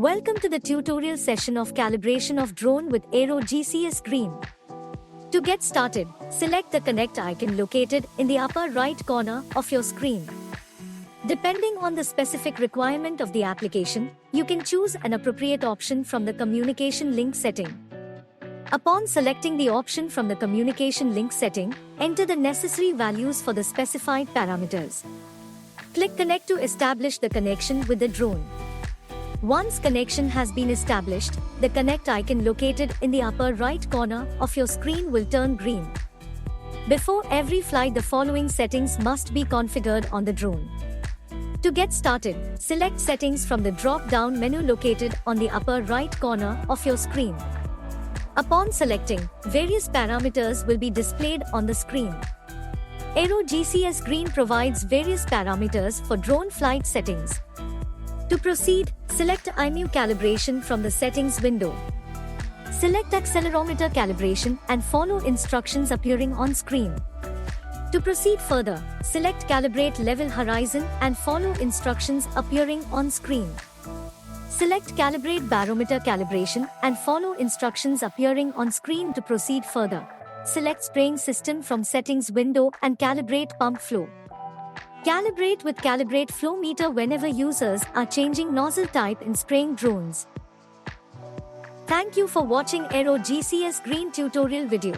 Welcome to the tutorial session of Calibration of Drone with AeroGCS GREEN. To get started, select the Connect icon located in the upper right corner of your screen. Depending on the specific requirement of the application, you can choose an appropriate option from the communication link setting. Upon selecting the option from the communication link setting, enter the necessary values for the specified parameters. Click Connect to establish the connection with the drone. Once connection has been established, the Connect icon located in the upper right corner of your screen will turn green. Before every flight, the following settings must be configured on the drone. To get started, select Settings from the drop-down menu located on the upper right corner of your screen. Upon selecting, various parameters will be displayed on the screen. AeroGCS GREEN provides various parameters for drone flight settings. To proceed, select IMU calibration from the settings window. Select accelerometer calibration and follow instructions appearing on screen. To proceed further, select calibrate level horizon and follow instructions appearing on screen. Select calibrate barometer calibration and follow instructions appearing on screen to proceed further. Select spraying system from settings window and calibrate pump flow. Calibrate with calibrate flow meter whenever users are changing nozzle type in spraying drones. Thank you for watching AeroGCS GREEN tutorial video.